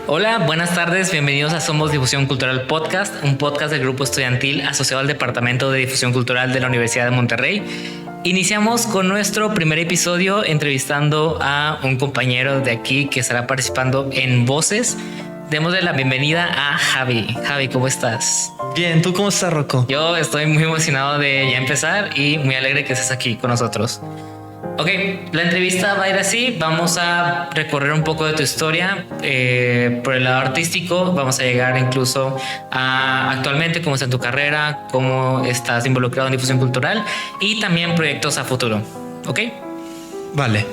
Hola, buenas tardes, bienvenidos a Somos Difusión Cultural Podcast, un podcast del grupo estudiantil asociado al Departamento de Difusión Cultural de la Universidad de Monterrey. Iniciamos con nuestro primer episodio entrevistando a un compañero de aquí que estará participando en Voces. Démosle la bienvenida a Javi. Javi, ¿cómo estás? Bien, ¿tú cómo estás, Rocco? Yo estoy muy emocionado de ya empezar y muy alegre que estés aquí con nosotros. Ok, la entrevista va a ir así. Vamos a recorrer un poco de tu historia por el lado artístico. Vamos a llegar incluso a actualmente cómo está en tu carrera, cómo estás involucrado en difusión cultural y también proyectos a futuro. ¿Ok? Vale.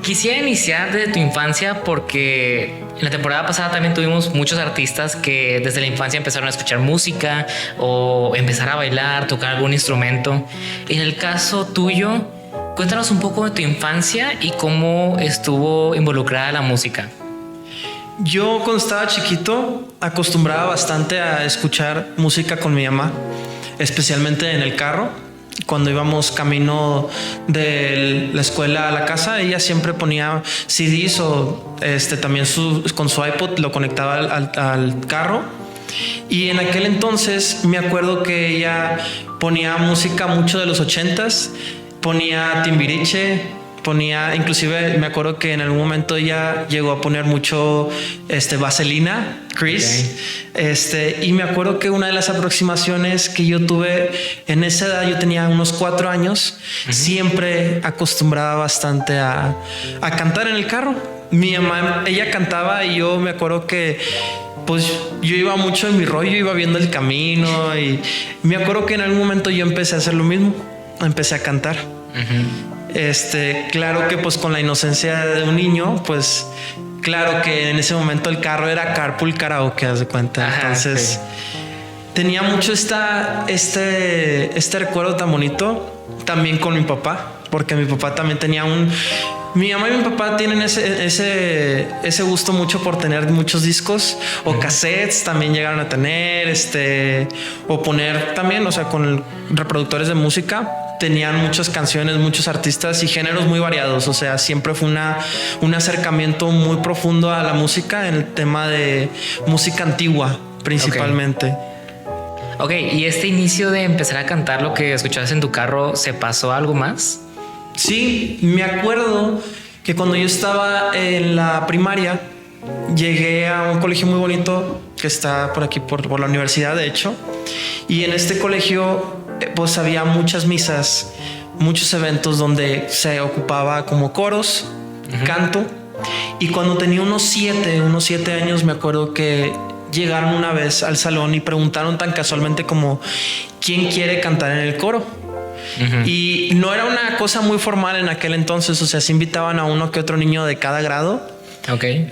Quisiera iniciar desde tu infancia porque en la temporada pasada también tuvimos muchos artistas que desde la infancia empezaron a escuchar música o empezar a bailar, tocar algún instrumento. En el caso tuyo, cuéntanos un poco de tu infancia y cómo estuvo involucrada la música. Yo cuando estaba chiquito acostumbraba bastante a escuchar música con mi mamá, especialmente en el carro. Cuando íbamos camino de la escuela a la casa, ella siempre ponía CDs o también con su iPod lo conectaba al carro. Y en aquel entonces me acuerdo que ella ponía música mucho de los 80s. Ponía Timbiriche, inclusive me acuerdo que en algún momento ella llegó a poner mucho Vaselina, Chris. Okay. Y me acuerdo que una de las aproximaciones que yo tuve en esa edad, yo tenía unos 4 años, siempre acostumbraba bastante a cantar en el carro. Mi mamá, ella cantaba y yo me acuerdo que pues yo iba mucho en mi rollo, iba viendo el camino y me acuerdo que en algún momento yo empecé a hacer lo mismo. Empecé a cantar. Claro que pues con la inocencia de un niño, pues claro que en ese momento el carro era carpool karaoke, haz de cuenta. Entonces tenía mucho este recuerdo tan bonito también con mi papá, porque mi papá también tenía mi mamá y mi papá tienen ese gusto mucho por tener muchos discos o cassettes, también llegaron a tener o poner también, o sea, con reproductores de música. Tenían muchas canciones, muchos artistas y géneros muy variados. O sea, siempre fue un acercamiento muy profundo a la música en el tema de música antigua, principalmente. Ok, ¿y este inicio de empezar a cantar lo que escuchabas en tu carro, se pasó a algo más? Sí, me acuerdo que cuando yo estaba en la primaria, llegué a un colegio muy bonito que está por aquí, por la universidad, de hecho. Y en este colegio pues había muchas misas, muchos eventos donde se ocupaba como coros, canto. Y cuando tenía unos 7 años, me acuerdo que llegaron una vez al salón y preguntaron tan casualmente como ¿quién quiere cantar en el coro? Y no era una cosa muy formal en aquel entonces, o sea, se invitaban a uno que otro niño de cada grado. Okay.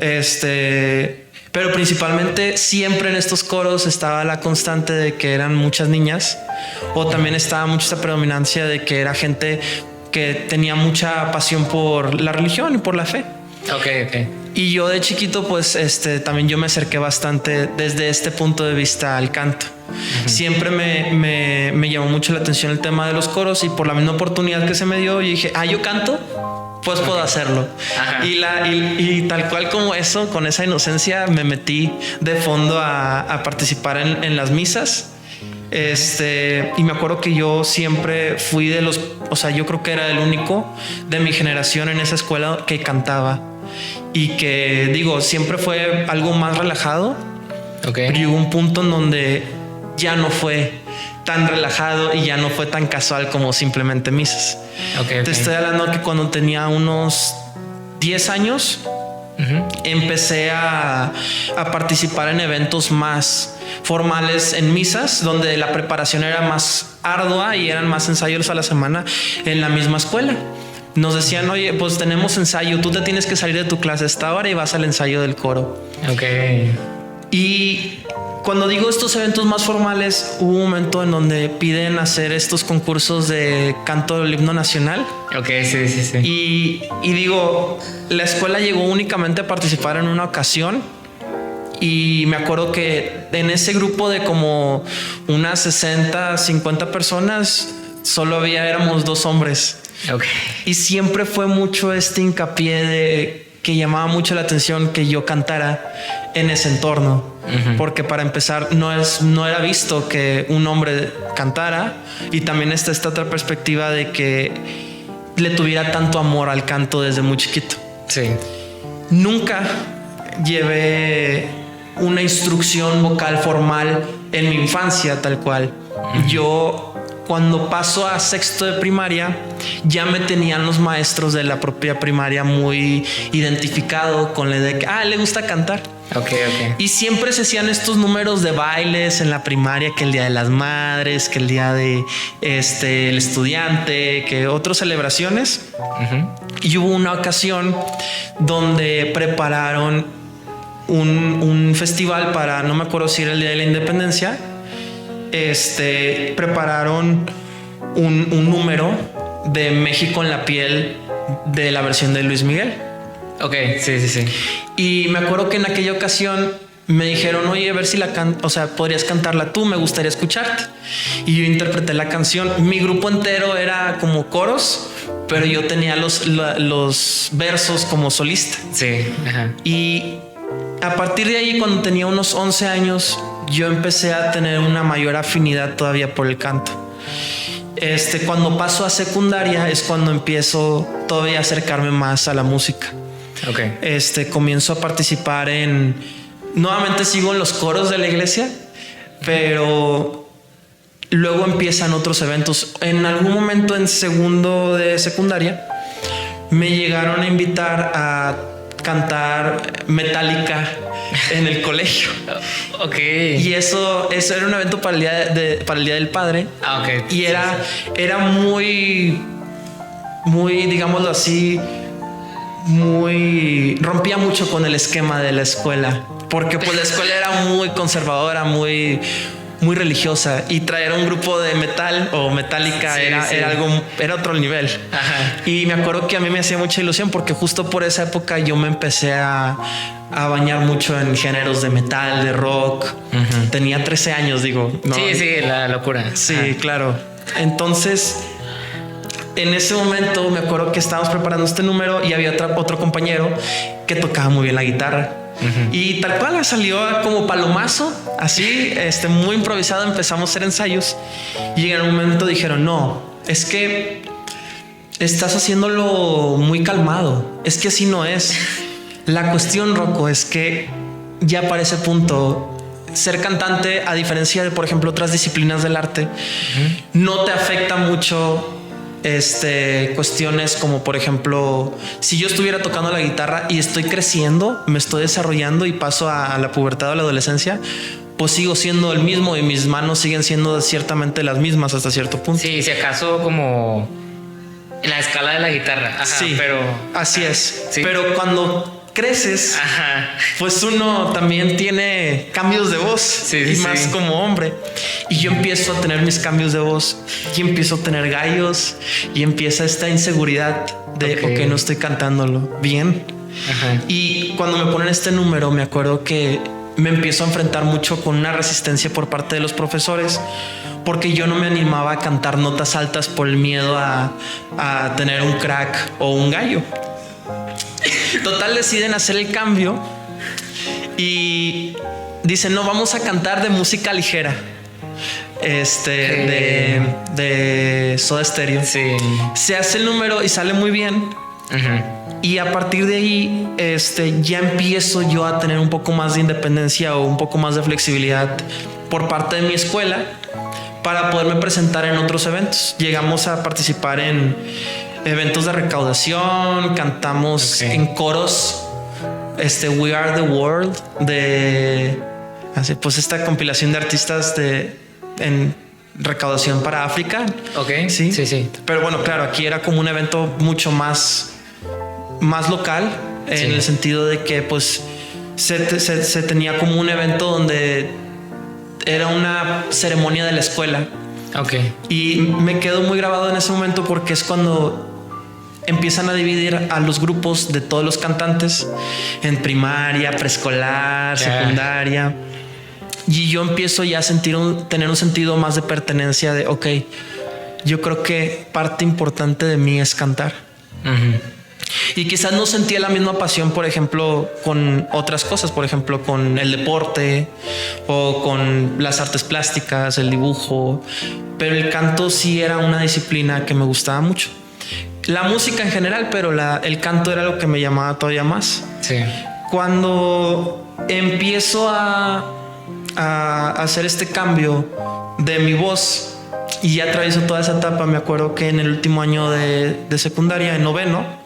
Pero principalmente siempre en estos coros estaba la constante de que eran muchas niñas, o también estaba mucha esta predominancia de que era gente que tenía mucha pasión por la religión y por la fe. Okay. Y yo de chiquito pues también yo me acerqué bastante desde este punto de vista al canto. Siempre me llamó mucho la atención el tema de los coros y por la misma oportunidad que se me dio, yo dije, yo canto, pues puedo hacerlo. Y tal cual como eso, con esa inocencia, me metí de fondo a participar en las misas. Y me acuerdo que yo siempre fui yo creo que era el único de mi generación en esa escuela que cantaba. Y que siempre fue algo más relajado. Pero llegó un punto en donde ya no fue tan relajado y ya no fue tan casual como simplemente misas. Te estoy hablando que cuando tenía unos 10 años empecé a participar en eventos más formales en misas, donde la preparación era más ardua y eran más ensayos a la semana en la misma escuela. Nos decían, oye, pues tenemos ensayo, tú te tienes que salir de tu clase a esta hora y vas al ensayo del coro. Y cuando digo estos eventos más formales, hubo un momento en donde piden hacer estos concursos de canto del himno nacional. Sí. Y la escuela llegó únicamente a participar en una ocasión. Y me acuerdo que en ese grupo de como unas 60, 50 personas, solo éramos 2 hombres. Y siempre fue mucho este hincapié de que llamaba mucho la atención que yo cantara en ese entorno, porque para empezar no era visto que un hombre cantara, y también está esta otra perspectiva de que le tuviera tanto amor al canto desde muy chiquito. Sí. Nunca llevé una instrucción vocal formal en mi infancia tal cual. Yo, cuando paso a sexto de primaria, ya me tenían los maestros de la propia primaria muy identificado con la idea de que le gusta cantar. Ok. Y siempre se hacían estos números de bailes en la primaria, que el Día de las Madres, que el día de el estudiante, que otras celebraciones. Y hubo una ocasión donde prepararon un festival para, no me acuerdo si era el Día de la Independencia. Prepararon un número de México en la piel de la versión de Luis Miguel. Ok, sí. Y me acuerdo que en aquella ocasión me dijeron, oye, a ver si podrías cantarla tú, me gustaría escucharte. Y yo interpreté la canción. Mi grupo entero era como coros, pero yo tenía los versos como solista. Sí, ajá. Y a partir de ahí, cuando tenía unos 11 años, yo empecé a tener una mayor afinidad todavía por el canto. Cuando paso a secundaria es cuando empiezo todavía a acercarme más a la música. Ok. Comienzo a participar nuevamente sigo en los coros de la iglesia, pero luego empiezan otros eventos. En algún momento en segundo de secundaria me llegaron a invitar a cantar Metallica en el colegio. Ok. Y eso era un evento para el Día del Padre. Ok. Y era muy, digámoslo así, rompía mucho con el esquema de la escuela, porque pues la escuela era muy conservadora, muy religiosa, y traer un grupo de metal o Metallica era otro nivel. Ajá. Y me acuerdo que a mí me hacía mucha ilusión, porque justo por esa época yo me empecé a bañar mucho en géneros de metal, de rock. Tenía 13 años, digo. ¿no? Sí, la locura. Sí, Ajá. claro. Entonces, en ese momento me acuerdo que estábamos preparando este número y había otro compañero que tocaba muy bien la guitarra. Y tal cual salió como palomazo, así, muy improvisado. Empezamos a hacer ensayos y en un momento dijeron, no, es que estás haciéndolo muy calmado, es que así no es. La cuestión, Rocco, es que ya para ese punto ser cantante, a diferencia de, por ejemplo, otras disciplinas del arte, no te afecta mucho cuestiones como, por ejemplo, si yo estuviera tocando la guitarra y estoy creciendo, me estoy desarrollando y paso a la pubertad o la adolescencia, pues sigo siendo el mismo y mis manos siguen siendo ciertamente las mismas hasta cierto punto. Sí, si acaso como la escala de la guitarra. Ajá, sí, pero así es. Sí. Pero cuando creces, ajá, pues uno también tiene cambios de voz y más como hombre. Y yo empiezo a tener mis cambios de voz y empiezo a tener gallos y empieza esta inseguridad de ok, no estoy cantándolo bien. Ajá. Y cuando me ponen este número, me acuerdo que me empiezo a enfrentar mucho con una resistencia por parte de los profesores, porque yo no me animaba a cantar notas altas por el miedo a tener un crack o un gallo. Total, deciden hacer el cambio y dicen, no, vamos a cantar de música ligera. De Soda Stereo. Sí. Se hace el número y sale muy bien. Y a partir de ahí, ya empiezo yo a tener un poco más de independencia o un poco más de flexibilidad por parte de mi escuela para poderme presentar en otros eventos. Llegamos a participar en eventos de recaudación, cantamos en coros, We Are the World, pues esta compilación de artistas en recaudación para África. Ok. Sí. Sí. Pero bueno, claro, aquí era como un evento mucho más local, en el sentido de que pues se tenía como un evento donde era una ceremonia de la escuela. Ok. Y me quedó muy grabado en ese momento porque es cuando empiezan a dividir a los grupos de todos los cantantes en primaria, preescolar, secundaria. Y yo empiezo ya a tener un sentido más de pertenencia de, ok, yo creo que parte importante de mí es cantar. Y quizás no sentía la misma pasión, por ejemplo, con otras cosas, por ejemplo, con el deporte o con las artes plásticas, el dibujo, pero el canto sí era una disciplina que me gustaba mucho. La música en general, pero el canto era lo que me llamaba todavía más. Sí. Cuando empiezo a hacer este cambio de mi voz y ya atravieso toda esa etapa, me acuerdo que en el último año de secundaria, en noveno,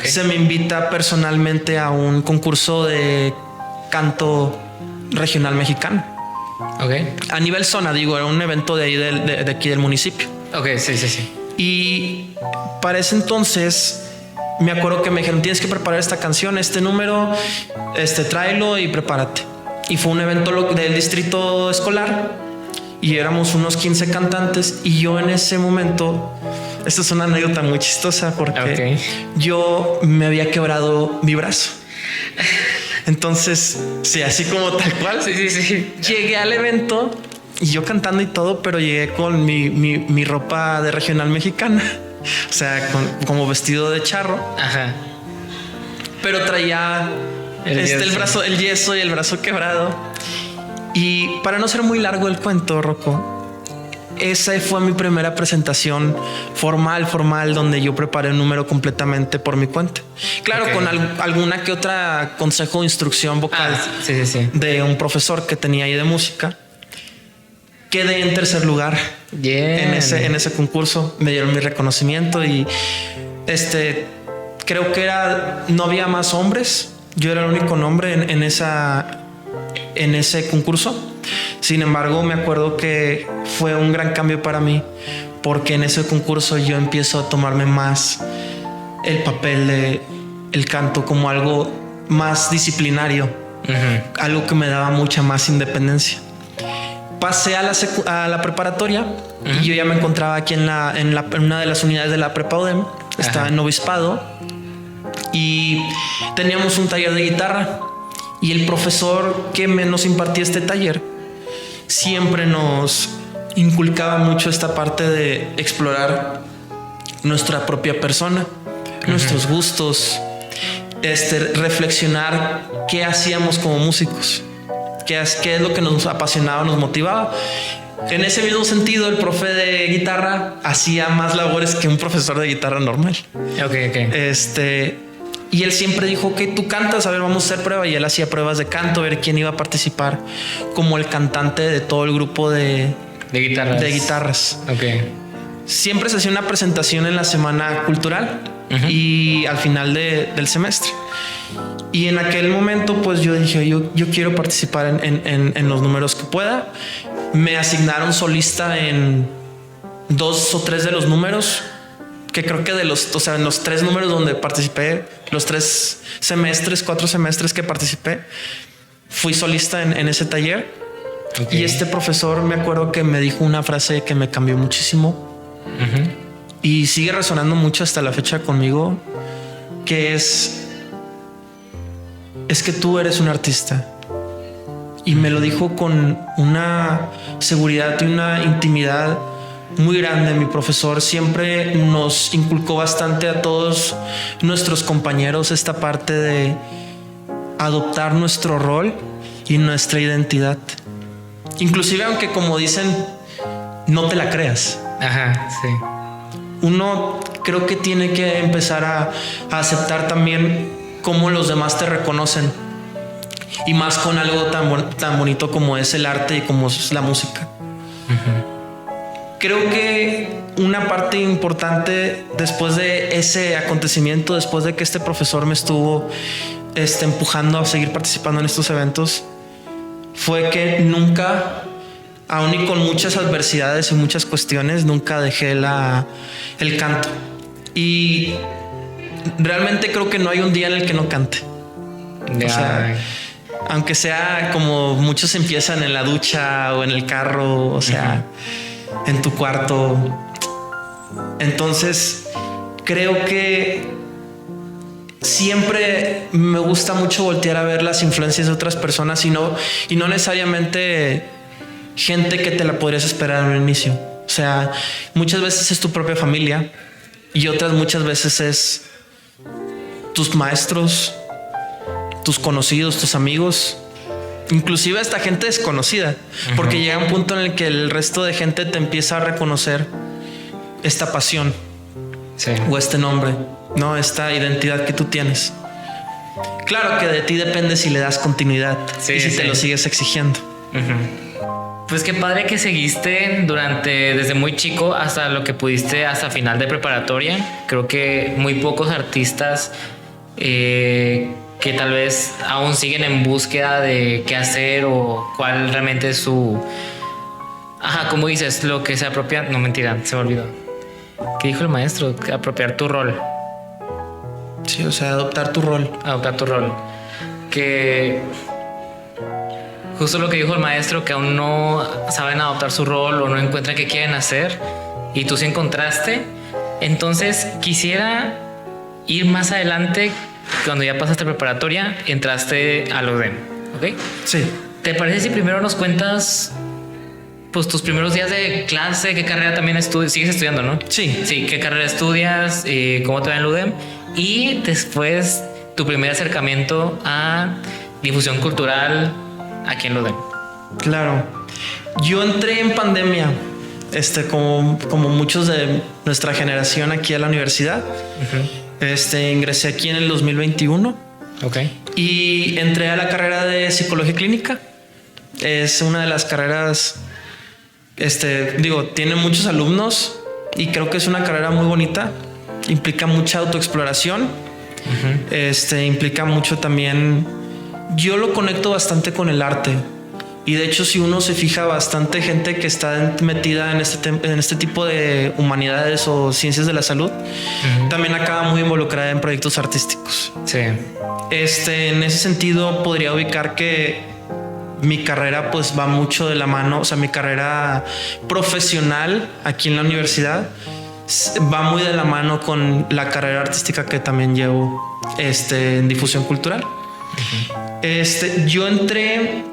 se me invita personalmente a un concurso de canto regional mexicano. A nivel zona, digo, era un evento de ahí de aquí del municipio. Sí. Y para ese entonces me acuerdo que me dijeron: tienes que preparar esta canción, este número, tráelo y prepárate. Y fue un evento del distrito escolar y éramos unos 15 cantantes, y yo en ese momento, esto es una anécdota muy chistosa porque yo me había quebrado mi brazo. Entonces, sí, así como tal cual. Sí. Llegué al evento y yo cantando y todo, pero llegué con mi ropa de regional mexicana. O sea, como vestido de charro. Ajá. Pero traía el brazo, el yeso y el brazo quebrado. Y para no ser muy largo el cuento, Rocco, esa fue mi primera presentación formal, donde yo preparé un número completamente por mi cuenta. Claro, con alguna que otra consejo o instrucción vocal de un profesor que tenía ahí de música. Quedé en tercer lugar en ese concurso. Me dieron mi reconocimiento y creo que no había más hombres. Yo era el único hombre en ese concurso. Sin embargo, me acuerdo que fue un gran cambio para mí, porque en ese concurso yo empiezo a tomarme más el papel de el canto como algo más disciplinario, algo que me daba mucha más independencia. Pasé a la preparatoria y yo ya me encontraba aquí en una de las unidades de la Prepa UDEM. Estaba en Obispado y teníamos un taller de guitarra, y el profesor que nos impartía este taller siempre nos inculcaba mucho esta parte de explorar nuestra propia persona, nuestros gustos, reflexionar qué hacíamos como músicos, qué es lo que nos apasionaba, nos motivaba. En ese mismo sentido, el profe de guitarra hacía más labores que un profesor de guitarra normal. Y él siempre dijo: que tú cantas, a ver, vamos a hacer prueba. Y él hacía pruebas de canto, a ver quién iba a participar como el cantante de todo el grupo de guitarras. Siempre se hacía una presentación en la semana cultural y al final del semestre. Y en aquel momento, pues yo dije: yo quiero participar en los números que pueda. Me asignaron solista en 2 o 3 de los números, que creo que en los 3 números donde participé, los 4 semestres que participé, fui solista en ese taller. Y este profesor, me acuerdo que me dijo una frase que me cambió muchísimo y sigue resonando mucho hasta la fecha conmigo, que es que tú eres un artista. Y me lo dijo con una seguridad y una intimidad muy grande. Mi profesor siempre nos inculcó bastante a todos nuestros compañeros esta parte de adoptar nuestro rol y nuestra identidad, inclusive aunque, como dicen, no te la creas. Uno creo que tiene que empezar a aceptar también cómo los demás te reconocen, y más con algo tan bonito como es el arte y como es la música. Creo que una parte importante después de ese acontecimiento, después de que este profesor me estuvo empujando a seguir participando en estos eventos, fue que nunca, aún y con muchas adversidades y muchas cuestiones, nunca dejé el canto. Y realmente creo que no hay un día en el que no cante. O sea, aunque sea como muchos empiezan en la ducha o en el carro, o sea, en tu cuarto. Entonces, creo que siempre me gusta mucho voltear a ver las influencias de otras personas y no necesariamente gente que te la podrías esperar en un inicio. O sea, muchas veces es tu propia familia y otras muchas veces es tus maestros, tus conocidos, tus amigos, inclusive hasta gente desconocida, porque llega un punto en el que el resto de gente te empieza a reconocer esta pasión o este nombre, ¿no? Esta identidad que tú tienes. Claro que de ti depende si le das continuidad y si te lo sigues exigiendo. Pues qué padre que seguiste desde muy chico hasta lo que pudiste hasta final de preparatoria. Creo que muy pocos artistas que tal vez aún siguen en búsqueda de qué hacer o cuál realmente es su... como dices, lo que se apropia... No, mentira, se me olvidó. ¿Qué dijo el maestro? Apropiar tu rol. Sí, o sea, adoptar tu rol. Adoptar tu rol. Que... Justo lo que dijo el maestro, que aún no saben adoptar su rol o no encuentran qué quieren hacer. Y tú sí encontraste. Entonces, quisiera ir más adelante. Cuando ya pasaste preparatoria, entraste a la UDEM, ¿ok? Sí. ¿Te parece si primero nos cuentas pues tus primeros días de clase, qué carrera también sigues estudiando, ¿no? Sí. Sí, qué carrera estudias, cómo te va en la UDEM y después tu primer acercamiento a difusión cultural aquí en la UDEM? Claro. Yo entré en pandemia, como muchos de nuestra generación aquí a la universidad. Ingresé aquí en el 2021. Ok. Y entré a la carrera de psicología clínica. Es una de las carreras, tiene muchos alumnos y creo que es una carrera muy bonita. Implica mucha autoexploración. Implica mucho también. Yo lo conecto bastante con el arte. Y de hecho, si uno se fija, bastante gente que está metida en este tipo de humanidades o ciencias de la salud, también acaba muy involucrada en proyectos artísticos. Sí. En ese sentido, podría ubicar que mi carrera pues va mucho de la mano, o sea, mi carrera profesional aquí en la universidad va muy de la mano con la carrera artística que también llevo en difusión cultural. Yo entré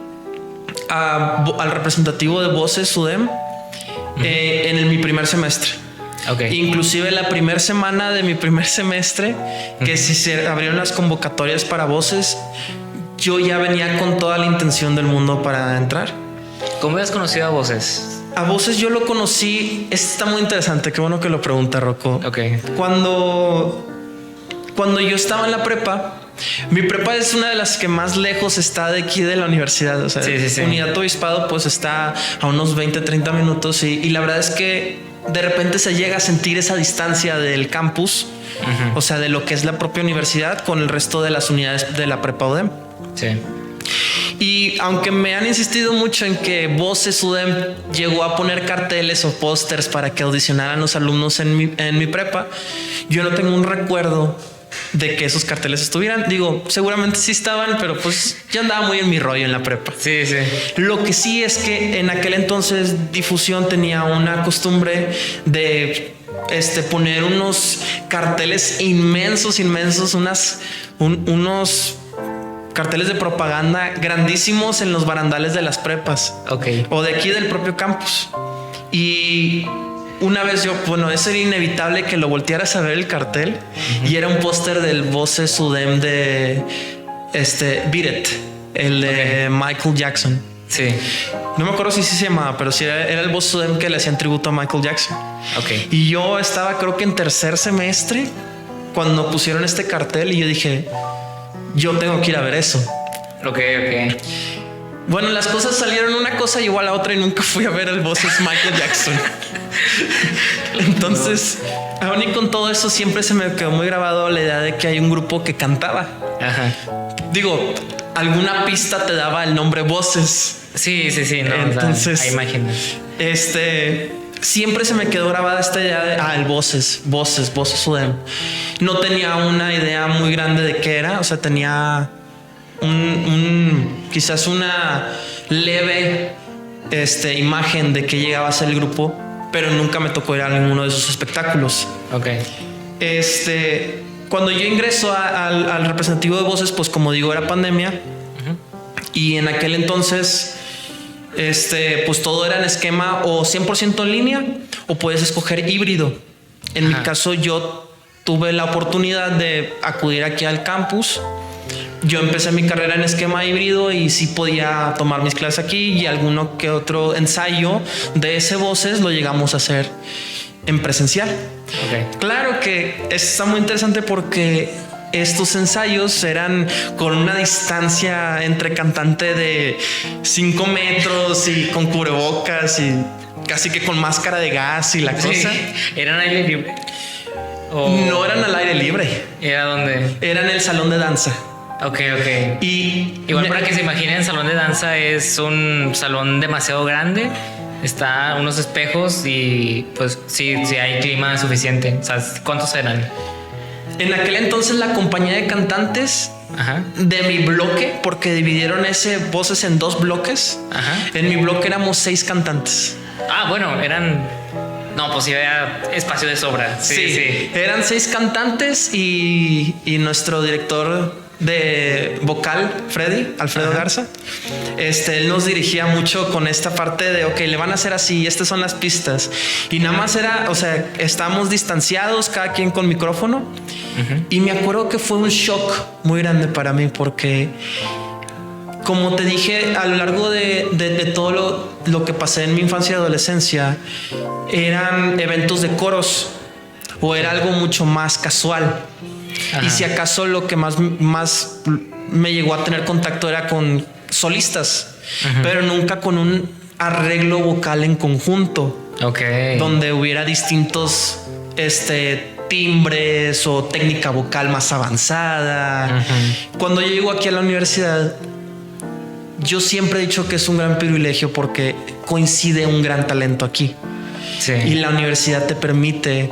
al representativo de Voces UDEM en mi primer semestre. Okay. Inclusive la primera semana de mi primer semestre, que si se abrieron las convocatorias para Voces, yo ya venía con toda la intención del mundo para entrar. ¿Cómo habías conocido a Voces? A Voces yo lo conocí, está muy interesante, qué bueno que lo pregunta, Rocco. Okay. Cuando yo estaba en la prepa, mi prepa es una de las que más lejos está de aquí de la universidad. O sea, sí. Unidad Obispado pues está a unos 20-30 minutos y la verdad es que de repente se llega a sentir esa distancia del campus, o sea, de lo que es la propia universidad con el resto de las unidades de la prepa UDEM. Sí. Y aunque me han insistido mucho en que Voces UDEM llegó a poner carteles o pósters para que audicionaran los alumnos en mi prepa, yo no tengo un recuerdo de que esos carteles estuvieran. Digo, seguramente sí estaban, pero pues ya andaba muy en mi rollo en la prepa. Sí. Lo que sí es que en aquel entonces difusión tenía una costumbre de poner unos carteles inmensos, unos carteles de propaganda grandísimos en los barandales de las prepas. Okay. O de aquí del propio campus. Y una vez eso era inevitable que lo voltearas a ver el cartel y era un póster del Voces UDEM de Beat It, el de Michael Jackson. Sí. No me acuerdo si se llamaba, pero sí era el Voces UDEM que le hacían tributo a Michael Jackson. Okay. Y yo estaba, creo que en tercer semestre, cuando pusieron este cartel y yo dije, yo tengo que ir a ver eso. Ok. Bueno, las cosas salieron una cosa igual a otra y nunca fui a ver el Voces Michael Jackson. Entonces, aún y con todo eso, siempre se me quedó muy grabado la idea de que hay un grupo que cantaba. Ajá. Digo, alguna pista te daba el nombre Voces. Sí. No, entonces, hay imágenes. Siempre se me quedó grabada esta idea de el Voces UDEM. No tenía una idea muy grande de qué era, o sea, tenía quizás una leve imagen de que llegaba a ser el grupo, pero nunca me tocó ir a ninguno de sus espectáculos. Okay. Cuando yo ingreso al representativo de Voces, pues como digo, era pandemia. Y en aquel entonces pues todo era en esquema o 100% en línea o puedes escoger híbrido. En mi caso yo tuve la oportunidad de acudir aquí al campus. Yo empecé mi carrera en esquema híbrido y sí podía tomar mis clases aquí, y alguno que otro ensayo de ese Voces lo llegamos a hacer en presencial. Okay. Claro que está muy interesante porque estos ensayos eran con una distancia entre cantante de 5 metros y con cubrebocas y casi que con máscara de gas y la cosa. Sí. ¿Eran aire libre? No eran al aire libre. ¿Era dónde? Era en el salón de danza. Ok. Y igual para que se imaginen, el salón de danza es un salón demasiado grande. Está unos espejos y pues sí hay clima suficiente. O sea, ¿cuántos eran? En aquel entonces la compañía de cantantes de mi bloque, porque dividieron ese Voces en 2 bloques. En mi bloque éramos 6 cantantes. Bueno, no, pues sí había espacio de sobra. Sí. Eran 6 cantantes y nuestro director de vocal, Alfredo Garza, él nos dirigía mucho con esta parte de, ok, le van a hacer así, estas son las pistas. Y nada más era, o sea, estábamos distanciados, cada quien con micrófono. Y me acuerdo que fue un shock muy grande para mí porque, como te dije, a lo largo de todo lo que pasé en mi infancia y adolescencia, eran eventos de coros o era algo mucho más casual. Y si acaso lo que más me llegó a tener contacto era con solistas, pero nunca con un arreglo vocal en conjunto. Donde hubiera distintos timbres o técnica vocal más avanzada. Cuando yo llego aquí a la universidad, yo siempre he dicho que es un gran privilegio porque coincide un gran talento aquí. Y la universidad te permite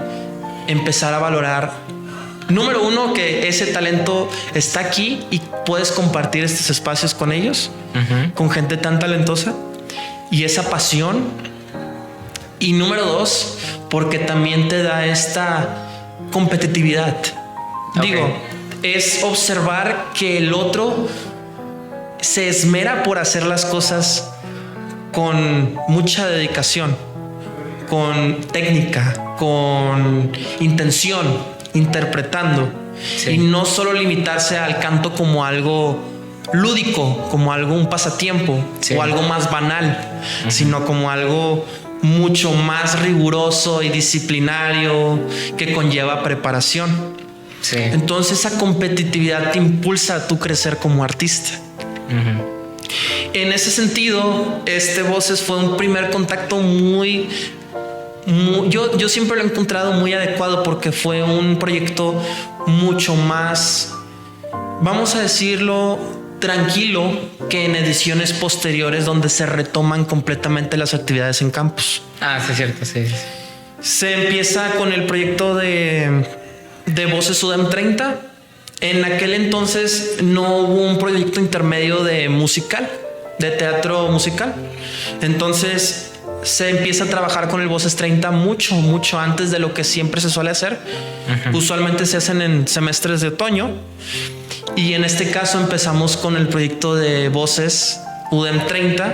empezar a valorar, número uno, que ese talento está aquí y puedes compartir estos espacios con ellos, con gente tan talentosa, y esa pasión. Y número 2, porque también te da esta competitividad. Digo, es observar que el otro se esmera por hacer las cosas con mucha dedicación, con técnica, con intención, interpretando. Y no solo limitarse al canto como algo lúdico, como algo, un pasatiempo o algo más banal, sino como algo mucho más riguroso y disciplinario que conlleva preparación. Entonces esa competitividad te impulsa a tú crecer como artista. En ese sentido, Voces fue un primer contacto muy yo siempre lo he encontrado muy adecuado porque fue un proyecto mucho más, vamos a decirlo, tranquilo que en ediciones posteriores donde se retoman completamente las actividades en campus. Sí, es cierto, sí. Se empieza con el proyecto de Voces UDEM 30. En aquel entonces no hubo un proyecto intermedio de teatro musical. Entonces se empieza a trabajar con el Voces 30 mucho antes de lo que siempre se suele hacer. Usualmente se hacen en semestres de otoño. Y en este caso empezamos con el proyecto de Voces UDEM 30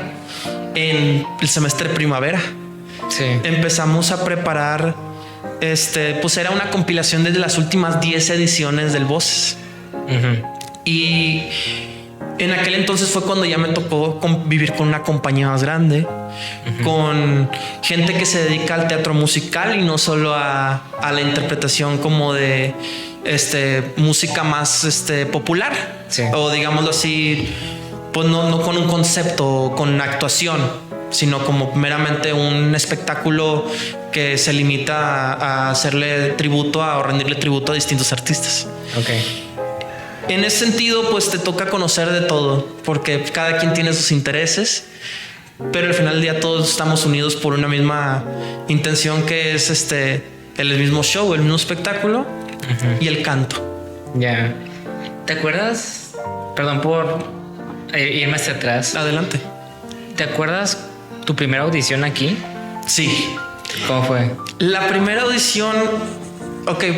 en el semestre primavera. Empezamos a preparar, pues era una compilación de las últimas 10 ediciones del Voces. Y en aquel entonces fue cuando ya me tocó convivir con una compañía más grande, con gente que se dedica al teatro musical y no solo a la interpretación como de música más popular, o digámoslo así, pues no con un concepto, con actuación, sino como meramente un espectáculo que se limita a hacerle tributo o rendirle tributo a distintos artistas. En ese sentido, pues te toca conocer de todo, porque cada quien tiene sus intereses, pero al final del día todos estamos unidos por una misma intención, que es el mismo show, el mismo espectáculo y el canto. ¿Te acuerdas? Perdón por irme hacia atrás. Adelante. ¿Te acuerdas tu primera audición aquí? Sí. ¿Cómo fue? La primera audición,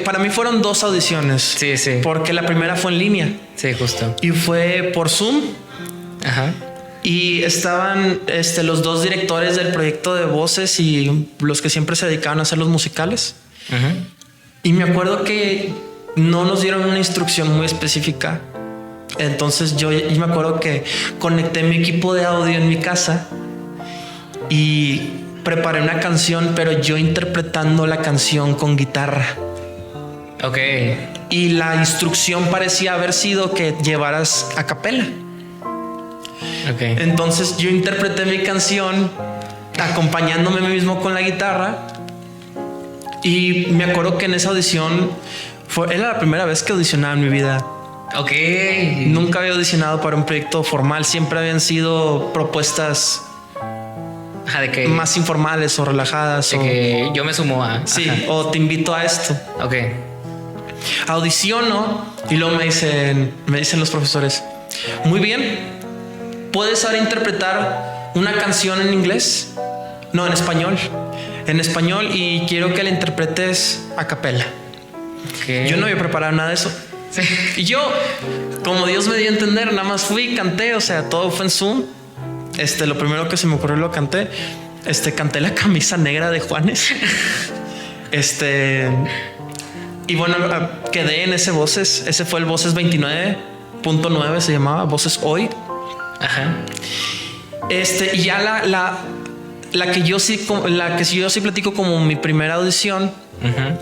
para mí fueron 2 audiciones. Sí. Porque la primera fue en línea. Sí, justo. Y fue por Zoom. Y estaban los 2 directores del proyecto de Voces y los que siempre se dedicaban a hacer los musicales. Y me acuerdo que no nos dieron una instrucción muy específica. Entonces yo me acuerdo que conecté mi equipo de audio en mi casa y preparé una canción, pero yo interpretando la canción con guitarra. Ok. Y la instrucción parecía haber sido que llevaras a capela. Ok. Entonces yo interpreté mi canción acompañándome a mí mismo con la guitarra. Y me acuerdo que en esa audición era la primera vez que audicionaba en mi vida. Ok. Nunca había audicionado para un proyecto formal. Siempre habían sido propuestas De que, más informales o relajadas. de que yo me sumo a... Sí, Ajá. o te invito a esto. Ok. Audiciono y luego me dicen los profesores, muy bien, ¿puedes ahora interpretar una canción en inglés? No, en español. En español, y quiero que la interpretes a capela. Okay. Yo no había preparado nada de eso. Sí. Y yo, como Dios me dio a entender, nada más fui y canté. O sea, todo fue en Zoom. Lo primero que se me ocurrió lo canté. Canté La Camisa Negra de Juanes. Y bueno, quedé en ese Voces. Ese fue el Voces 29.9, se llamaba Voces Hoy. Ajá. Y ya la que yo sí platico como mi primera audición. Uh-huh.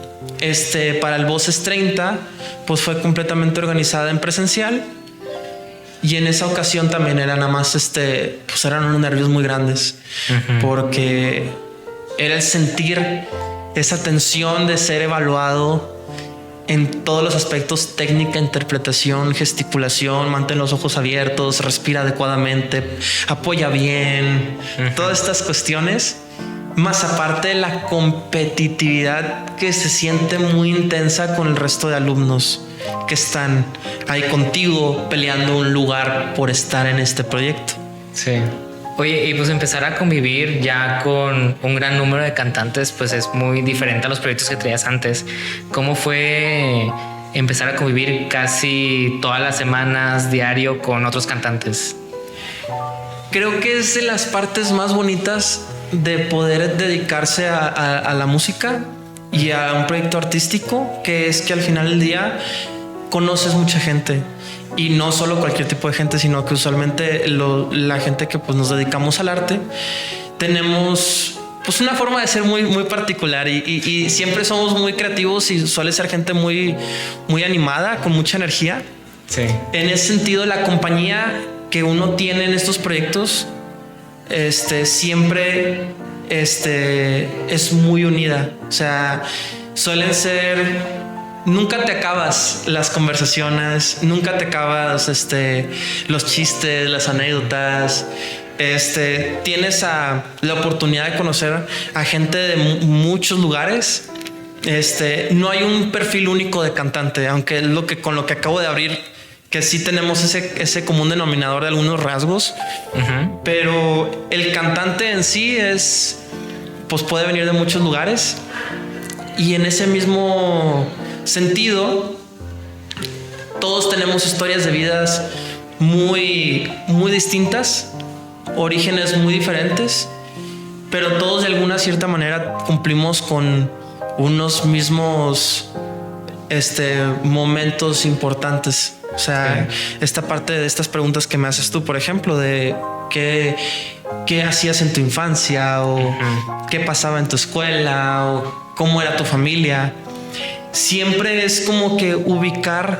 Para el Voces 30, pues fue completamente organizada en presencial. Y en esa ocasión también era nada más, pues eran unos nervios muy grandes. Uh-huh. Porque era el sentir esa tensión de ser evaluado en todos los aspectos: técnica, interpretación, gesticulación, mantén los ojos abiertos, respira adecuadamente, apoya bien, uh-huh. Todas estas cuestiones. Más aparte de la competitividad que se siente muy intensa con el resto de alumnos que están ahí contigo peleando un lugar por estar en este proyecto. Sí. Oye, y pues empezar a convivir ya con un gran número de cantantes, pues es muy diferente a los proyectos que traías antes. ¿Cómo fue empezar a convivir casi todas las semanas, diario, con otros cantantes? Creo que es de las partes más bonitas de poder dedicarse a la música y a un proyecto artístico, que es que al final del día conoces mucha gente. Y no solo cualquier tipo de gente, sino que usualmente la gente que pues nos dedicamos al arte tenemos pues una forma de ser muy, muy particular y siempre somos muy creativos y suele ser gente muy, muy animada, con mucha energía. Sí. En ese sentido, la compañía que uno tiene en estos proyectos siempre es muy unida. O sea, suelen ser... Nunca te acabas las conversaciones, nunca te acabas los chistes, las anécdotas. Tienes la oportunidad de conocer a gente de muchos lugares. No hay un perfil único de cantante, aunque es con lo que acabo de abrir, que sí tenemos ese común denominador de algunos rasgos. Uh-huh. Pero el cantante en sí pues puede venir de muchos lugares, y en ese mismo sentido todos tenemos historias de vidas muy, muy distintas, orígenes muy diferentes, pero todos de alguna cierta manera cumplimos con unos mismos momentos importantes. O sea, esta parte de estas preguntas que me haces tú, por ejemplo, de qué hacías en tu infancia, o uh-huh. qué pasaba en tu escuela, o cómo era tu familia. Siempre es como que ubicar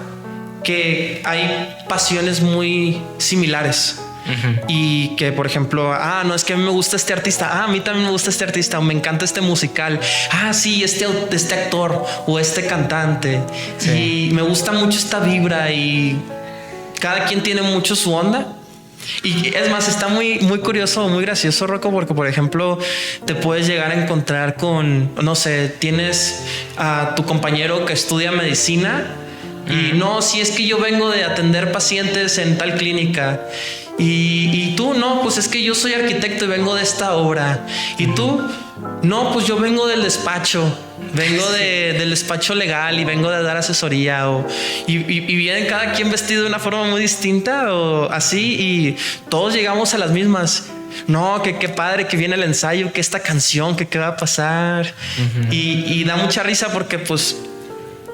que hay pasiones muy similares. Uh-huh. Y que, por ejemplo, no, es que a mí me gusta este artista, a mí también me gusta este artista, o me encanta este musical, sí, este actor o este cantante. Sí. Y me gusta mucho esta vibra, y cada quien tiene mucho su onda. Y es más, está muy, muy curioso, muy gracioso, Rocco, porque, por ejemplo, te puedes llegar a encontrar con, no sé, tienes a tu compañero que estudia medicina y no, si es que yo vengo de atender pacientes en tal clínica. Y tú, no, pues es que yo soy arquitecto y vengo de esta obra. Y tú, no, pues yo vengo del despacho, del despacho legal y vengo de dar asesoría. Y vienen cada quien vestido de una forma muy distinta o así, y todos llegamos a las mismas. No, que qué padre que viene el ensayo, que esta canción, que qué va a pasar. Uh-huh. Y da mucha risa porque pues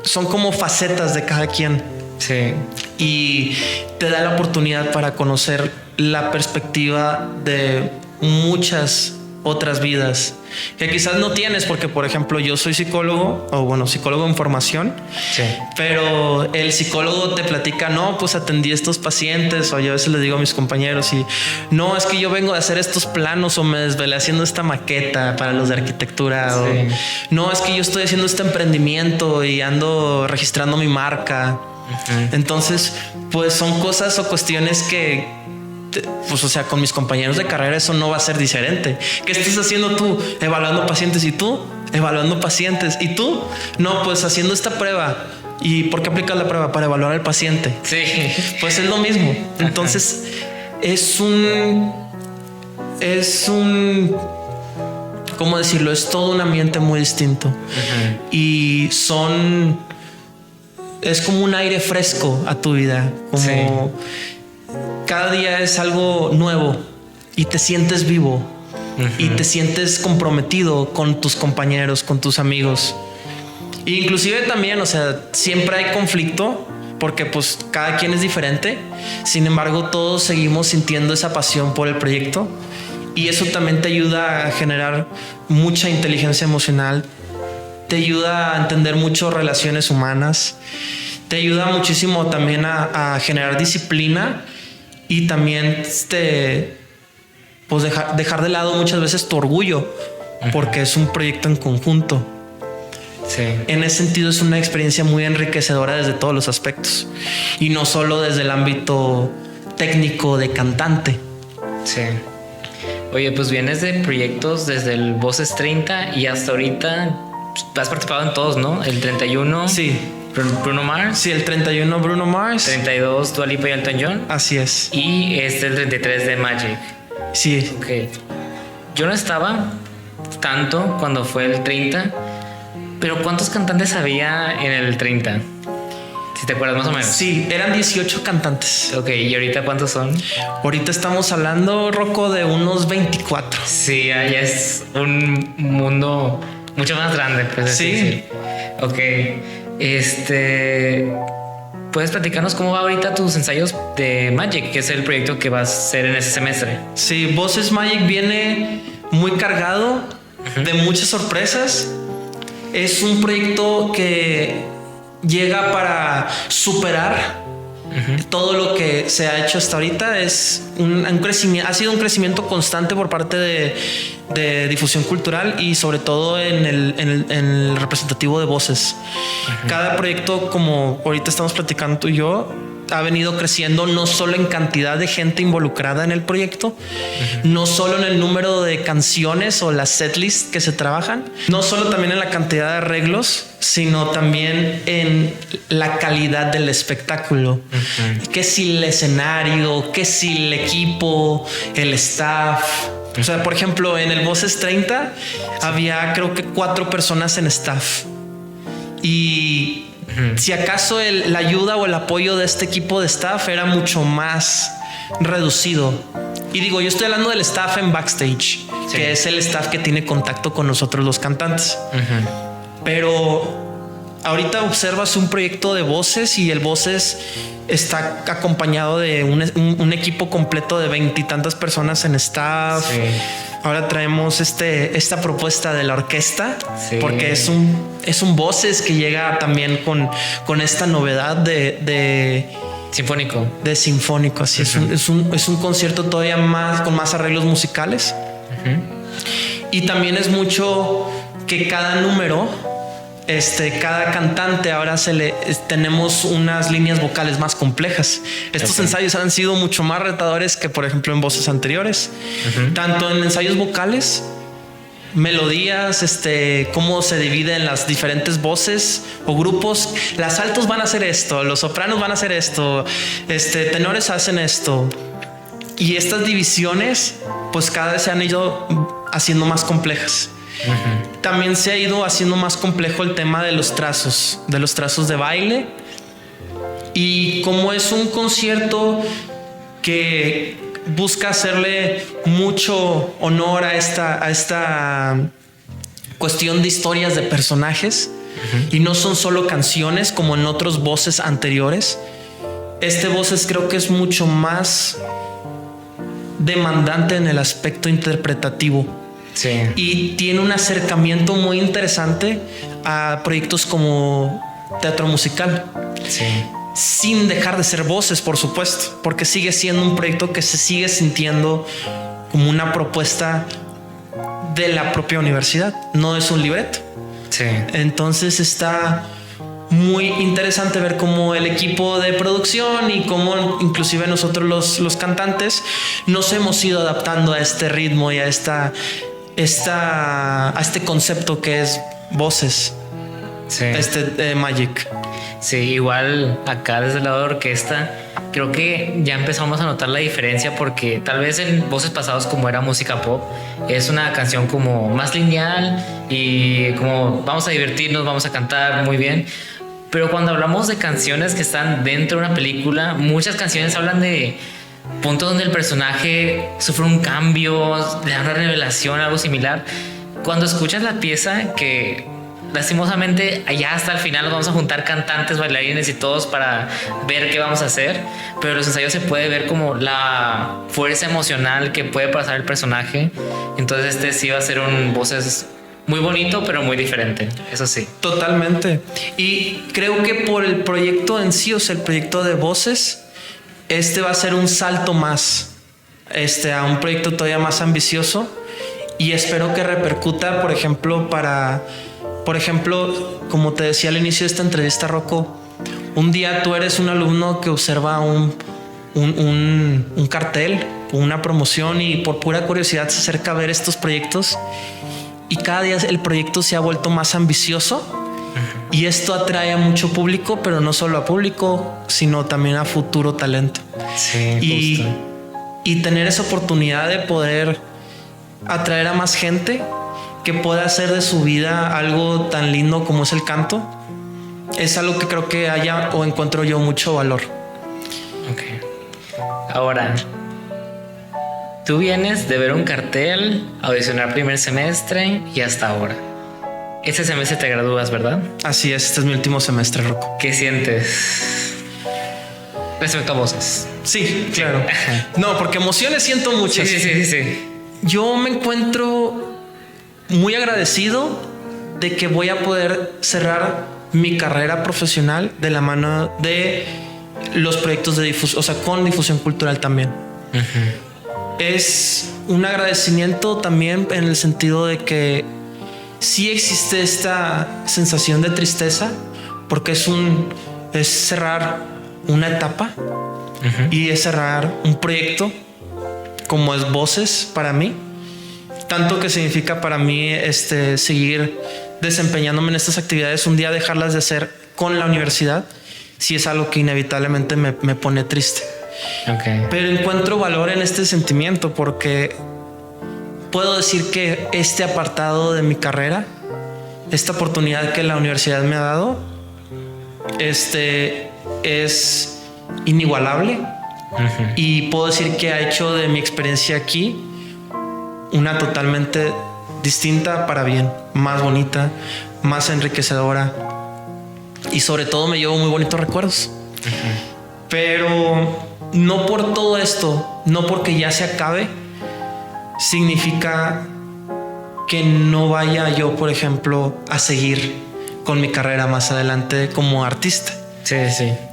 son como facetas de cada quien. Sí. Y te da la oportunidad para conocer la perspectiva de muchas otras vidas que quizás no tienes, porque por ejemplo yo soy psicólogo, o bueno, psicólogo en formación, Sí. pero el psicólogo te platica, no, pues atendí a estos pacientes, o yo a veces le digo a mis compañeros, y no, es que yo vengo de hacer estos planos, o me desvelé haciendo esta maqueta para los de arquitectura, Sí. o no, es que yo estoy haciendo este emprendimiento y ando registrando mi marca. Entonces, pues son cosas o cuestiones que, pues, o sea, con mis compañeros de carrera eso no va a ser diferente. ¿Qué estás haciendo tú? Evaluando pacientes. ¿Y tú? Evaluando pacientes. ¿Y tú? No, pues haciendo esta prueba. ¿Y por qué aplicas la prueba? Para evaluar al paciente. Sí. Pues es lo mismo. Entonces, es un, ¿cómo decirlo? Es todo un ambiente muy distinto. Y es como un aire fresco a tu vida. Como Sí. cada día es algo nuevo y te sientes vivo y te sientes comprometido con tus compañeros, con tus amigos. E inclusive también, o sea, siempre hay conflicto porque pues cada quien es diferente. Sin embargo, todos seguimos sintiendo esa pasión por el proyecto y eso también te ayuda a generar mucha inteligencia emocional. Te ayuda a entender mucho relaciones humanas. Te ayuda muchísimo también a generar disciplina y también pues dejar de lado muchas veces tu orgullo, porque es un proyecto en conjunto. Sí. En ese sentido es una experiencia muy enriquecedora desde todos los aspectos y no solo desde el ámbito técnico de cantante. Sí. Oye, pues vienes de proyectos desde el Voces 30 y hasta ahorita has participado en todos, ¿no? El 31. Sí. Bruno Mars. Sí, el 31 Bruno Mars. 32 Dua Lipa y Elton John. Así es. Y el 33 de Magic. Sí. Ok. Yo no estaba tanto cuando fue el 30, pero ¿cuántos cantantes había en el 30? Si te acuerdas más o menos. Sí, eran 18 cantantes. Ok, ¿y ahorita cuántos son? Ahorita estamos hablando, Rocco, de unos 24. Sí, ya es un mundo mucho más grande, pues. Sí. Decir. Ok. ¿Puedes platicarnos cómo va ahorita tus ensayos de Magic, que es el proyecto que vas a hacer en ese semestre? Sí, Voces Magic viene muy cargado de muchas sorpresas. Es un proyecto que llega para superar todo lo que se ha hecho hasta ahorita. Es un crecimiento, ha sido un crecimiento constante por parte de difusión cultural y sobre todo en el representativo de voces. Cada proyecto, como ahorita estamos platicando tú y yo, ha venido creciendo no solo en cantidad de gente involucrada en el proyecto, no solo en el número de canciones o las setlists que se trabajan, no solo también en la cantidad de arreglos, sino también en la calidad del espectáculo. Que si el escenario, que si el equipo, el staff. O sea, por ejemplo, en el Voces 30 había creo que 4 personas en staff. Y si acaso la ayuda o el apoyo de este equipo de staff era mucho más reducido. Y digo, yo estoy hablando del staff en backstage, que es el staff que tiene contacto con nosotros los cantantes. Pero ahorita observas un proyecto de voces y el Voces está acompañado de un equipo completo de 20 y tantas personas en staff. Sí. Ahora traemos esta propuesta de la orquesta, porque es un Voces que llega también con esta novedad de sinfónico. De sinfónico, así es un concierto todavía más con más arreglos musicales. Y también es mucho que cada número, cada cantante ahora tenemos unas líneas vocales más complejas. Estos ensayos han sido mucho más retadores que, por ejemplo, en voces anteriores. Tanto en ensayos vocales, melodías, cómo se dividen las diferentes voces o grupos. Las altos van a hacer esto, los sopranos van a hacer esto, tenores hacen esto. Y estas divisiones, pues cada vez se han ido haciendo más complejas. También se ha ido haciendo más complejo el tema de los trazos de baile. Y como es un concierto que busca hacerle mucho honor a esta cuestión de historias de personajes, y no son solo canciones como en otros voces anteriores. Voces creo que es mucho más demandante en el aspecto interpretativo. Sí. Y tiene un acercamiento muy interesante a proyectos como teatro musical. Sí. Sin dejar de ser voces, por supuesto, porque sigue siendo un proyecto que se sigue sintiendo como una propuesta de la propia universidad, no es un libreto. Sí. Entonces está muy interesante ver cómo el equipo de producción y cómo inclusive nosotros los cantantes nos hemos ido adaptando a este ritmo y a este concepto que es voces. Sí. Magic. Sí, igual acá desde el lado de orquesta creo que ya empezamos a notar la diferencia, porque tal vez en voces pasados, como era música pop, es una canción como más lineal y como vamos a divertirnos, vamos a cantar muy bien. Pero cuando hablamos de canciones que están dentro de una película, muchas canciones hablan de puntos donde el personaje sufre un cambio, le da una revelación, algo similar. Cuando escuchas la pieza, que lastimosamente allá hasta el final nos vamos a juntar cantantes, bailarines y todos para ver qué vamos a hacer, pero en los ensayos se puede ver como la fuerza emocional que puede pasar el personaje. Entonces sí va a ser un voces muy bonito, pero muy diferente, eso sí. Totalmente. Y creo que por el proyecto en sí, o sea, el proyecto de voces, va a ser un salto más a un proyecto todavía más ambicioso, y espero que repercuta, por ejemplo, como te decía al inicio de esta entrevista, Rocco, un día tú eres un alumno que observa un cartel, una promoción, y por pura curiosidad se acerca a ver estos proyectos, y cada día el proyecto se ha vuelto más ambicioso, y esto atrae a mucho público, pero no solo a público, sino también a futuro talento. Sí, y tener esa oportunidad de poder atraer a más gente que pueda hacer de su vida algo tan lindo como es el canto, es algo que creo que haya o encuentro yo mucho valor. Ok. Ahora, tú vienes de ver un cartel, audicionar primer semestre y hasta ahora. Ese semestre te gradúas, ¿verdad? Así es, este es mi último semestre, Rocco. ¿Qué sientes respecto a voces? Sí, claro. No, porque emociones siento muchas. Sí. Yo me encuentro muy agradecido de que voy a poder cerrar mi carrera profesional de la mano de los proyectos de difusión, o sea, con difusión cultural también. Es un agradecimiento también en el sentido de que sí existe esta sensación de tristeza, porque es cerrar una etapa y es cerrar un proyecto como es Voces para mí, tanto que significa para mí seguir desempeñándome en estas actividades, un día dejarlas de hacer con la universidad, sí es algo que inevitablemente me pone triste. Okay. Pero encuentro valor en este sentimiento, porque puedo decir que este apartado de mi carrera, esta oportunidad que la universidad me ha dado, es inigualable. Y puedo decir que ha hecho de mi experiencia aquí una totalmente distinta para bien, más bonita, más enriquecedora, y sobre todo me llevo muy bonitos recuerdos. Pero no por todo esto, no porque ya se acabe, significa que no vaya yo, por ejemplo, a seguir con mi carrera más adelante como artista. Sí.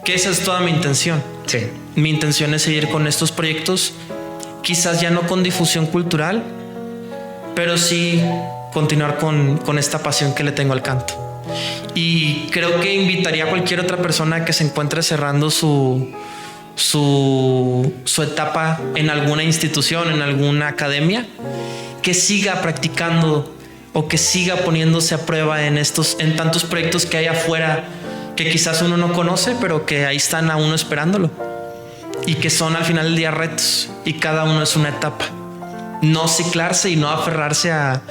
Que esa es toda mi intención. Sí. Mi intención es seguir con estos proyectos, quizás ya no con difusión cultural, pero sí continuar con esta pasión que le tengo al canto. Y creo que invitaría a cualquier otra persona que se encuentre cerrando su etapa en alguna institución, en alguna academia, que siga practicando o que siga poniéndose a prueba en tantos proyectos que hay afuera, que quizás uno no conoce, pero que ahí están a uno esperándolo, y que son al final del día retos, y cada uno es una etapa. No ciclarse y no aferrarse a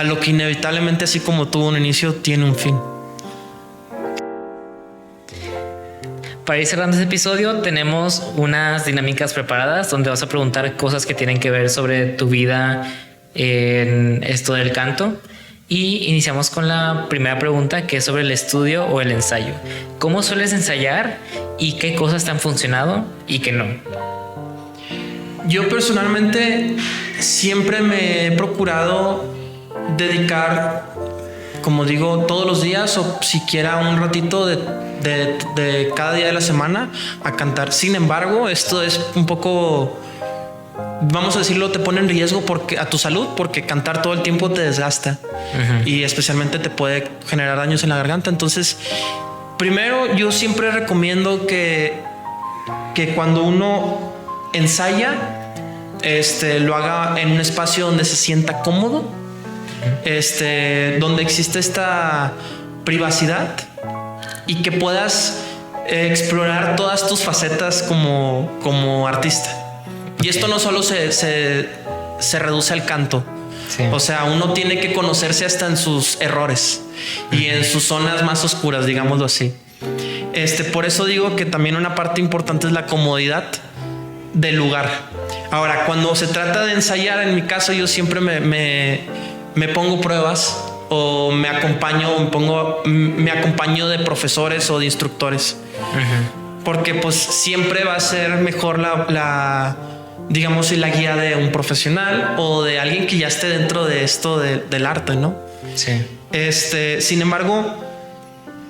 lo que inevitablemente, así como tuvo un inicio, tiene un fin. Para ir cerrando este episodio, tenemos unas dinámicas preparadas donde vas a preguntar cosas que tienen que ver sobre tu vida en esto del canto. Y iniciamos con la primera pregunta, que es sobre el estudio o el ensayo. ¿Cómo sueles ensayar y qué cosas te han funcionado y qué no? Yo personalmente siempre me he procurado dedicar, como digo, todos los días o siquiera un ratito de cada día de la semana a cantar. Sin embargo, esto es un poco, vamos a decirlo, te pone en riesgo a tu salud, porque cantar todo el tiempo te desgasta y especialmente te puede generar daños en la garganta. Entonces, primero yo siempre recomiendo que cuando uno ensaya, lo haga en un espacio donde se sienta cómodo, donde existe esta privacidad y que puedas explorar todas tus facetas como artista. Y esto no solo se reduce al canto. Sí. O sea, uno tiene que conocerse hasta en sus errores y en sus zonas más oscuras, digámoslo así. Por eso digo que también una parte importante es la comodidad del lugar. Ahora, cuando se trata de ensayar, en mi caso, yo siempre me pongo pruebas o me acompaño de profesores o de instructores. Porque pues siempre va a ser mejor digamos, la guía de un profesional o de alguien que ya esté dentro de esto del arte, ¿no? Sí. Sin embargo,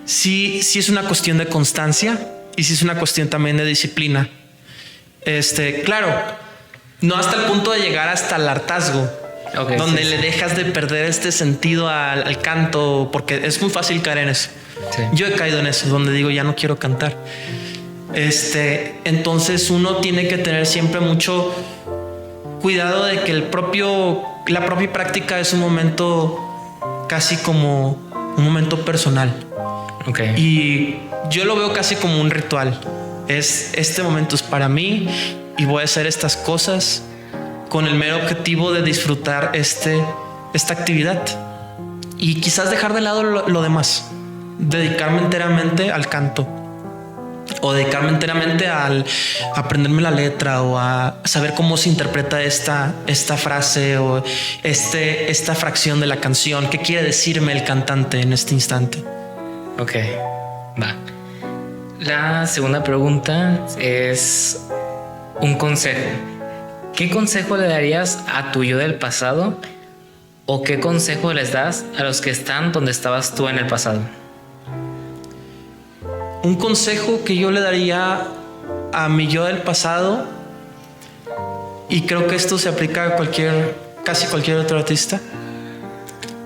sí es una cuestión de constancia y sí es una cuestión también de disciplina. Claro, no hasta el punto de llegar hasta el hartazgo, donde le dejas de perder este sentido al canto, porque es muy fácil caer en eso. Sí. Yo he caído en eso, donde digo, ya no quiero cantar. Entonces uno tiene que tener siempre mucho cuidado de que la propia práctica es un momento casi como un momento personal. Y yo lo veo casi como un ritual. Este momento es para mí y voy a hacer estas cosas con el mero objetivo de disfrutar esta actividad y quizás dejar de lado lo demás, dedicarme enteramente al canto o dedicarme enteramente al aprenderme la letra o a saber cómo se interpreta esta frase o esta fracción de la canción. ¿Qué quiere decirme el cantante en este instante? Ok, va. La segunda pregunta es un consejo. ¿Qué consejo le darías a tu yo del pasado o qué consejo les das a los que están donde estabas tú en el pasado? Un consejo que yo le daría a mi yo del pasado, y creo que esto se aplica a casi cualquier otro artista,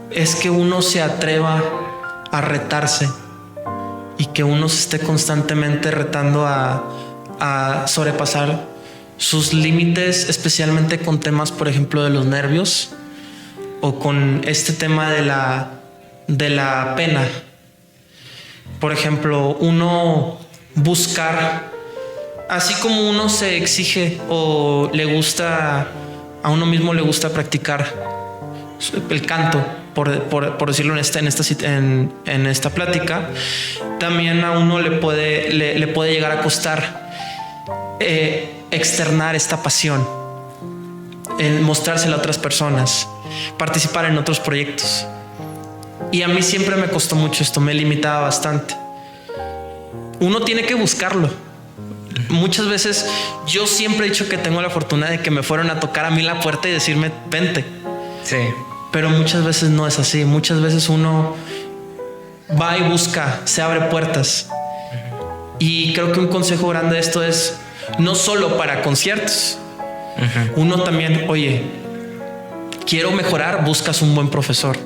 es que uno se atreva a retarse y que uno se esté constantemente retando a sobrepasar sus límites, especialmente con temas, por ejemplo, de los nervios o con este tema de la pena. Por ejemplo, uno buscar, así como uno se exige o le gusta, a uno mismo le gusta practicar el canto, por decirlo en esta plática, también a uno le puede llegar a costar externar esta pasión, mostrársela a otras personas, participar en otros proyectos. Y a mí siempre me costó mucho esto, me limitaba bastante. Uno tiene que buscarlo. Muchas veces yo siempre he dicho que tengo la fortuna de que me fueron a tocar a mí la puerta y decirme vente. Sí. Pero muchas veces no es así. Muchas veces uno va y busca, se abre puertas. Y creo que un consejo grande de esto es no solo para conciertos. Uno también, oye, quiero mejorar, buscas un buen profesor.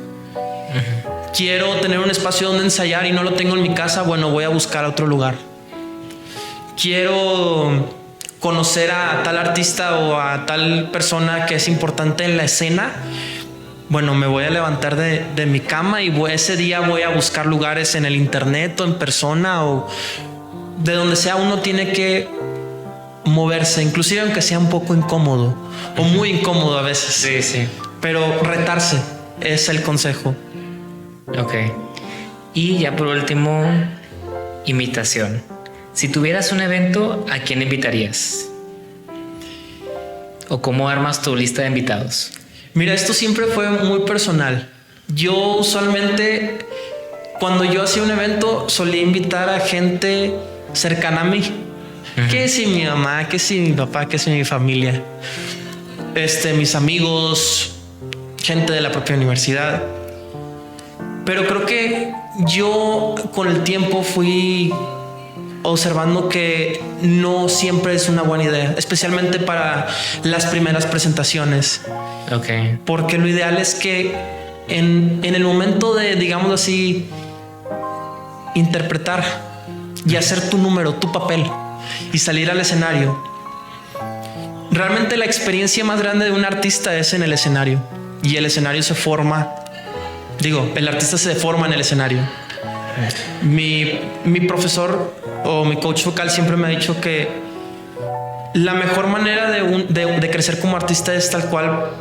Quiero tener un espacio donde ensayar y no lo tengo en mi casa, bueno, voy a buscar otro lugar. Quiero conocer a tal artista o a tal persona que es importante en la escena. Bueno, me voy a levantar de mi cama y ese día voy a buscar lugares en el internet o en persona o de donde sea. Uno tiene que moverse, inclusive aunque sea un poco incómodo o muy incómodo a veces. Sí, sí. Pero retarse es el consejo. Ok. Y ya por último, invitación. Si tuvieras un evento, ¿a quién invitarías? ¿O cómo armas tu lista de invitados? Mira, esto siempre fue muy personal. Yo usualmente, cuando yo hacía un evento, solía invitar a gente cercana a mí. Que si mi mamá, que si mi papá, que si mi familia, mis amigos, gente de la propia universidad. Pero creo que yo con el tiempo fui observando que no siempre es una buena idea, especialmente para las primeras presentaciones. Ok. Porque lo ideal es que en el momento de, digamos así, interpretar y hacer tu número, tu papel y salir al escenario, realmente la experiencia más grande de un artista es en el escenario, y el escenario se forma, el artista se forma en el escenario. Mi profesor o mi coach vocal siempre me ha dicho que la mejor manera de crecer como artista es tal cual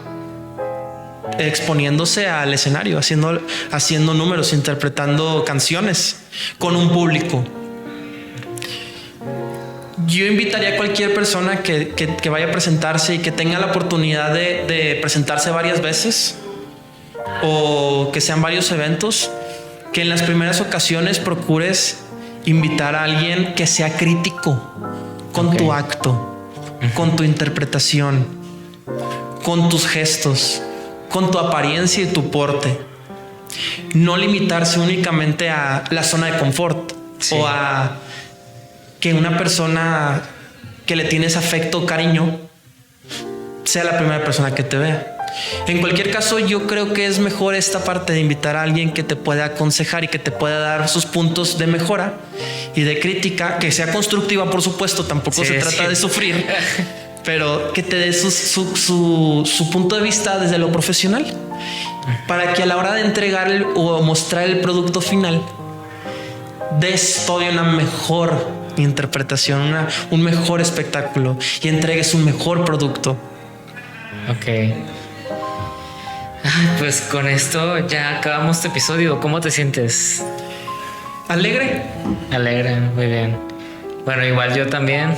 exponiéndose al escenario, haciendo números, interpretando canciones con un público. Yo invitaría a cualquier persona que vaya a presentarse y que tenga la oportunidad de presentarse varias veces, o que sean varios eventos, que en las primeras ocasiones procures invitar a alguien que sea crítico con tu acto, con tu interpretación, con tus gestos, con tu apariencia y tu porte. No limitarse únicamente a la zona de confort, o a que una persona que le tienes afecto o cariño sea la primera persona que te vea. En cualquier caso, yo creo que es mejor esta parte de invitar a alguien que te pueda aconsejar y que te pueda dar sus puntos de mejora y de crítica, que sea constructiva, por supuesto. Tampoco se trata de sufrir, pero que te dé su punto de vista desde lo profesional, para que a la hora de entregar o mostrar el producto final des todavía una mejor interpretación, un mejor espectáculo, y entregues un mejor producto. Ok. Pues con esto ya acabamos este episodio. ¿Cómo te sientes? Alegre, muy bien. Bueno, igual yo también.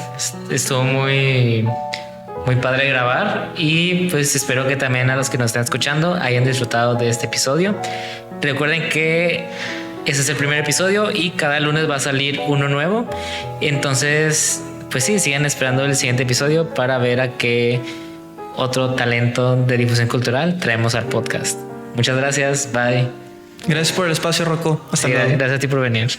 Estuvo muy padre grabar, y pues espero que también a los que nos estén escuchando hayan disfrutado de este episodio. Recuerden que ese es el primer episodio y cada lunes va a salir uno nuevo. Entonces, pues sí, sigan esperando el siguiente episodio para ver a qué otro talento de difusión cultural traemos al podcast. Muchas gracias. Bye. Gracias por el espacio, Rocco. Hasta luego. Gracias a ti por venir.